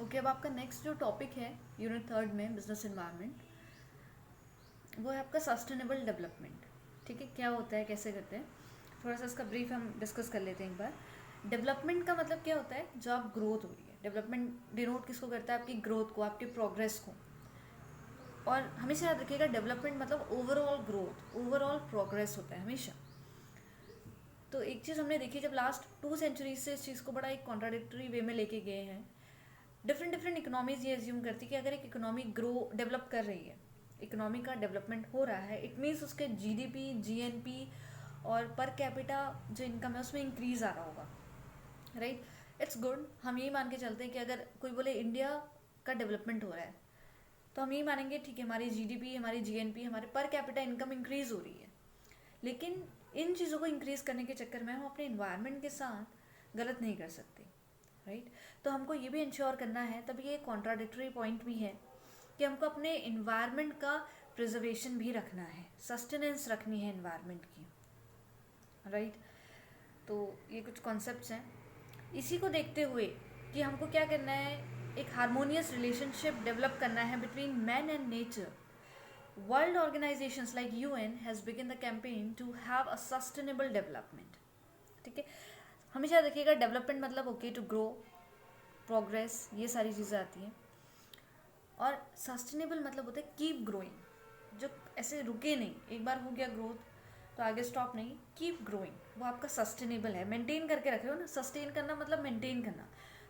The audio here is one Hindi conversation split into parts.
ओके, अब आपका नेक्स्ट जो टॉपिक है यूनिट थर्ड में बिजनेस एनवायरनमेंट, वो है आपका सस्टेनेबल डेवलपमेंट। ठीक है, क्या होता है, कैसे करते हैं, थोड़ा सा इसका ब्रीफ हम डिस्कस कर लेते हैं एक बार। डेवलपमेंट का मतलब क्या होता है, जो आप ग्रोथ हो रही है, डेवलपमेंट डिनोट किसको करता है, आपकी ग्रोथ को, आपकी प्रोग्रेस को। और हमेशा याद रखिएगा, डेवलपमेंट मतलब ओवरऑल ग्रोथ, ओवरऑल प्रोग्रेस होता है हमेशा। तो एक चीज़ हमने देखी, जब लास्ट 2 सेंचुरीज से इस चीज़ को बड़ा एक कॉन्ट्राडिक्टरी वे में लेके गए हैं। डिफरेंट डिफरेंट इकोनॉमीज ये एज्यूम करती है कि अगर एक इकोनॉमी ग्रो डेवलप कर रही है, इकोनॉमी का डेवलपमेंट हो रहा है, इट मीन्स उसके जीडीपी, जीएनपी और पर कैपिटा जो इनकम है उसमें इंक्रीज आ रहा होगा। Right, it's good. हम यही मान के चलते हैं कि अगर कोई बोले इंडिया का डेवलपमेंट हो रहा है, तो हम यही मानेंगे ठीक है, हमारी जीडीपी, हमारी जीएनपी, हमारे पर कैपिटा इनकम इंक्रीज हो रही है। लेकिन इन चीज़ों को इंक्रीज करने के चक्कर में हम अपने इन्वायरमेंट के साथ गलत नहीं कर सकते। राइट, तो हमको ये भी इंश्योर करना है, तभी ये कॉन्ट्राडिक्टरी पॉइंट भी है कि हमको अपने इन्वायरमेंट का प्रिजर्वेशन भी रखना है, सस्टेनेंस रखनी है इन्वायरमेंट की। राइट, तो ये कुछ कॉन्सेप्ट्स हैं। इसी को देखते हुए कि हमको क्या करना है, एक हारमोनियस रिलेशनशिप डेवलप करना है between man and nature. World organisations like UN has begin the campaign to have a sustainable development. ठीक है, हमेशा देखिएगा, डेवलपमेंट मतलब ओके टू ग्रो, प्रोग्रेस, ये सारी चीज़ें आती हैं। और सस्टेनेबल मतलब होता है कीप ग्रोइंग, जो ऐसे रुके नहीं, एक बार हो गया ग्रोथ तो आगे स्टॉप नहीं, कीप ग्रोइंग, वो आपका सस्टेनेबल है, मेंटेन करके रख रहे हो ना। सस्टेन करना मतलब मेंटेन करना।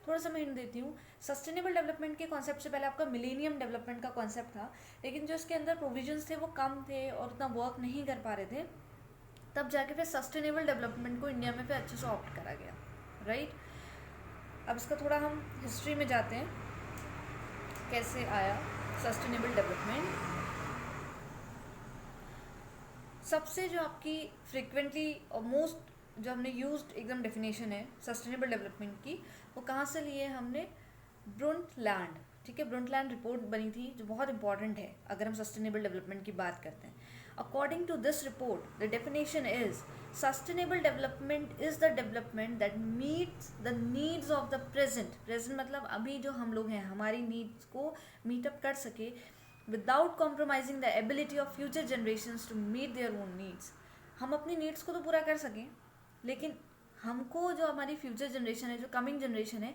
थोड़ा सा मैं हिंट देती हूँ, सस्टेनेबल डेवलपमेंट के कॉन्सेप्ट से पहले आपका मिलेनियम डेवलपमेंट का कॉन्सेप्ट था, लेकिन जो इसके अंदर प्रोविजंस थे वो कम थे और उतना वर्क नहीं कर पा रहे थे, तब जाके फिर सस्टेनेबल डेवलपमेंट को इंडिया में फिर अच्छे से ऑप्ट करा गया। राइट, अब इसका थोड़ा हम हिस्ट्री में जाते हैं, कैसे आया सस्टेनेबल डेवलपमेंट। सबसे जो आपकी फ्रिक्वेंटली और मोस्ट जो हमने यूज्ड एकदम डेफिनेशन है सस्टेनेबल डेवलपमेंट की, वो कहाँ से लिए हमने, ब्रुंटलैंड। ठीक है, ब्रुंटलैंड रिपोर्ट बनी थी जो बहुत इंपॉर्टेंट है अगर हम सस्टेनेबल डेवलपमेंट की बात करते हैं। According to this report the definition is sustainable development is the development that meets the needs of the present मतलब अभी जो हम लोग हैं, हमारी नीड्स को मीटअप कर सके without compromising the ability of future generations to meet their own needs। हम अपनी नीड्स को तो पूरा कर सकें, लेकिन हमको जो हमारी फ्यूचर जनरेशन है, जो कमिंग जनरेशन है,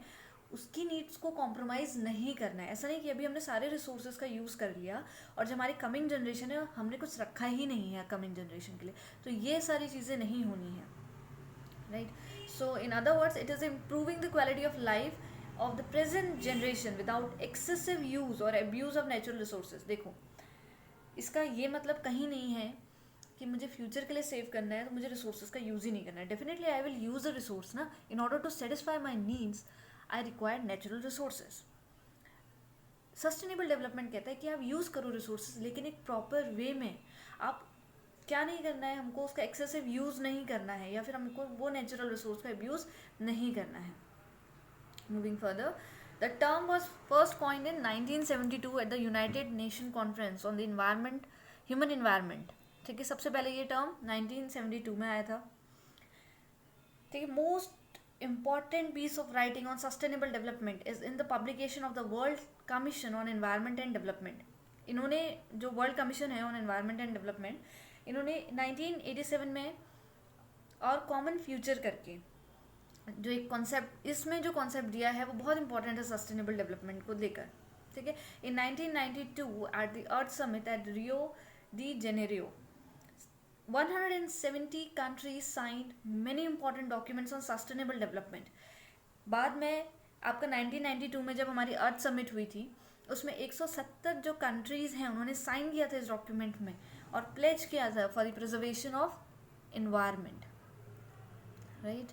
उसकी नीड्स को कॉम्प्रोमाइज़ नहीं करना है। ऐसा नहीं कि अभी हमने सारे रिसोर्सेज का यूज़ कर लिया और जो हमारी कमिंग जनरेशन है हमने कुछ रखा ही नहीं है कमिंग जनरेशन के लिए, तो ये सारी चीज़ें नहीं होनी है। Right, so in other words it is improving the quality of life of the present generation without excessive use or abuse of natural resources। देखो, इसका ये मतलब कहीं नहीं है कि मुझे फ्यूचर के लिए सेव करना है तो मुझे रिसोर्सेज का यूज़ ही नहीं करना है। Definitely I will use the resource ना, in order to satisfy my needs I require natural resources. Sustainable development कहता है कि आप यूज़ करो रिसोर्सेज, लेकिन एक प्रॉपर वे में। आप क्या नहीं करना है, हमको उसका एक्सेसिव यूज़ नहीं करना है, या फिर हमको वो नेचुरल रिसोर्स का अब्यूज़ नहीं करना है। Moving further, the term was first coined in 1972 at the United Nations Conference on the Environment, Human Environment। ठीक है, सबसे पहले ये टर्म 1972 में आया था। ठीक है, most important piece of writing on sustainable development is in the publication of the World Commission on Environment and Development। इन्होंने जो वर्ल्ड कमीशन है ऑन एनवायरनमेंट एंड डेवलपमेंट, इन्होंने 1987 में और कॉमन फ्यूचर करके जो एक कॉन्सेप्ट, इसमें जो कॉन्सेप्ट दिया है वो बहुत इंपॉर्टेंट है सस्टेनेबल डेवलपमेंट को लेकर। ठीक है, in 1992 at the earth summit at Rio de Janeiro 170 countries signed many important documents on sustainable development. बाद में आपका 1992 में जब हमारी अर्थ समिट हुई थी, उसमें 170 जो कंट्रीज़ हैं उन्होंने साइन किया था इस डॉक्यूमेंट में और प्लेज किया था for the preservation of environment. Right,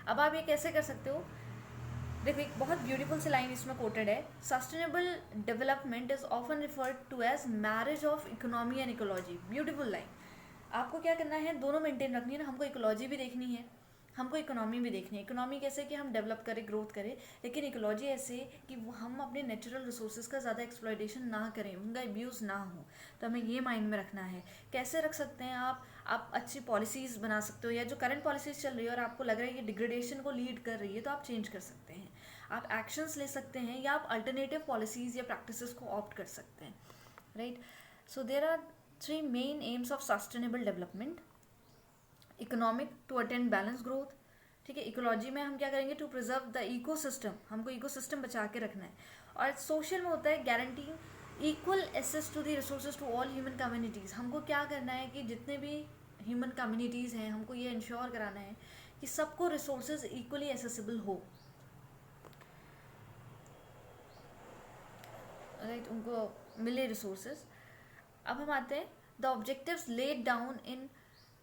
अब आप ये कैसे कर सकते हो, देखो एक बहुत ब्यूटीफुल सी लाइन इसमें कोटेड है, sustainable development is often referred to as marriage of economy and ecology. Beautiful line. आपको क्या करना है, दोनों मेंटेन रखनी है ना, हमको इकोलॉजी भी देखनी है, हमको इकोनॉमी भी देखनी है। इकोनॉमी कैसे कि हम डेवलप करें, ग्रोथ करें, लेकिन इकोलॉजी ऐसे कि वो हम अपने नेचुरल रिसोर्सेज का ज़्यादा एक्सप्लॉयटेशन ना करें, उनका अब्यूज़ ना हो। तो हमें ये माइंड में रखना है। कैसे रख सकते हैं आप अच्छी पॉलिसीज़ बना सकते हो, या जो करंट पॉलिसीज़ चल रही है और आपको लग रहा है कि डिग्रेडेशन को लीड कर रही है, तो आप चेंज कर सकते हैं। आप एक्शंस ले सकते हैं या आप अल्टरनेटिव पॉलिसीज़ या प्रैक्टिसेस को ऑप्ट कर सकते हैं, right. So there are 3 main aims of sustainable development. Economic, to attend balance growth. ठीक है, इकोलॉजी में हम क्या करेंगे, टू प्रिजर्व द इकोसिस्टम, हमको इकोसिस्टम बचा के रखना है. और सोशल में होता है guarantee equal access to the resources to all human communities. हमको क्या करना है कि जितने भी ह्यूमन कम्युनिटीज़ हैं, हमको ये इंश्योर कराना है कि सबको रिसोर्सेज इक्वली एसेसिबल हो, राइट, उनको मिले रिसोर्सेज. अब हम आते हैं, the objectives laid down in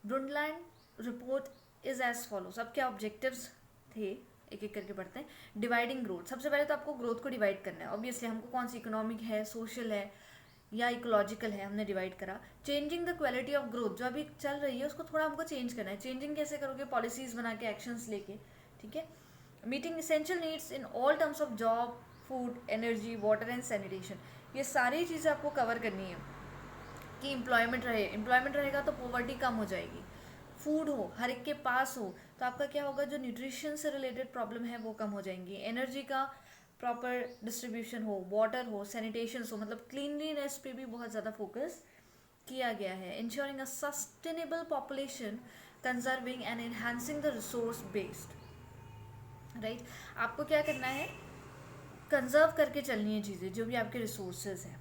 Brundtland report is as follows. अब क्या ऑब्जेक्टिव्स थे, एक एक करके पढ़ते हैं. डिवाइडिंग ग्रोथ, सबसे पहले तो आपको ग्रोथ को डिवाइड करना है. ऑब्वियसली हमको कौन सी, इकोनॉमिक है, सोशल है या इकोलॉजिकल है, हमने डिवाइड करा. Changing the quality of growth, जो अभी चल रही है उसको थोड़ा हमको चेंज करना है. चेंजिंग कैसे करोगे, पॉलिसीज बना के, एक्शंस लेके, ठीक है. Meeting essential needs in all terms of job, food, energy, water and sanitation. ये सारी चीज़ें आपको कवर करनी है कि एम्प्लॉयमेंट रहे. एम्प्लॉयमेंट रहेगा तो पॉवर्टी कम हो जाएगी. फूड हो, हर एक के पास हो, तो आपका क्या होगा, जो न्यूट्रिशन से रिलेटेड प्रॉब्लम है वो कम हो जाएंगी. एनर्जी का प्रॉपर डिस्ट्रीब्यूशन हो, वाटर हो, सैनिटेशन हो, मतलब क्लीनलीनेस पे भी बहुत ज़्यादा फोकस किया गया है. Ensuring a sustainable population, conserving and enhancing the resource based, right. आपको क्या करना है, कंजर्व करके चलनी है चीज़ें, जो भी आपके रिसोर्सेज हैं.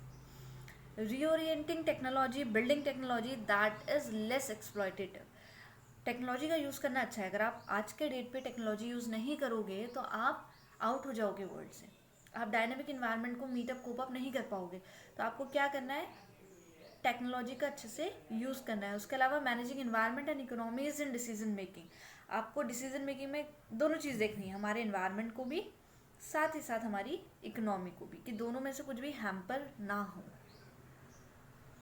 Reorienting technology, building technology that is less exploitative. Technology का यूज़ करना अच्छा है. अगर आप आज के डेट पे टेक्नोलॉजी यूज़ नहीं करोगे तो आप आउट हो जाओगे वर्ल्ड से. आप डायनेमिक इन्वायरमेंट को मीटअप कोप अप नहीं कर पाओगे. तो आपको क्या करना है, टेक्नोलॉजी का अच्छे से यूज़ करना है. उसके अलावा managing environment and economies in decision making. आपको डिसीजन मेकिंग में दोनों चीज़ देखनी है, हमारे इन्वायरमेंट को भी, साथ ही साथ हमारी इकोनॉमी को भी, कि दोनों में से कुछ भी हैम्पर ना हो.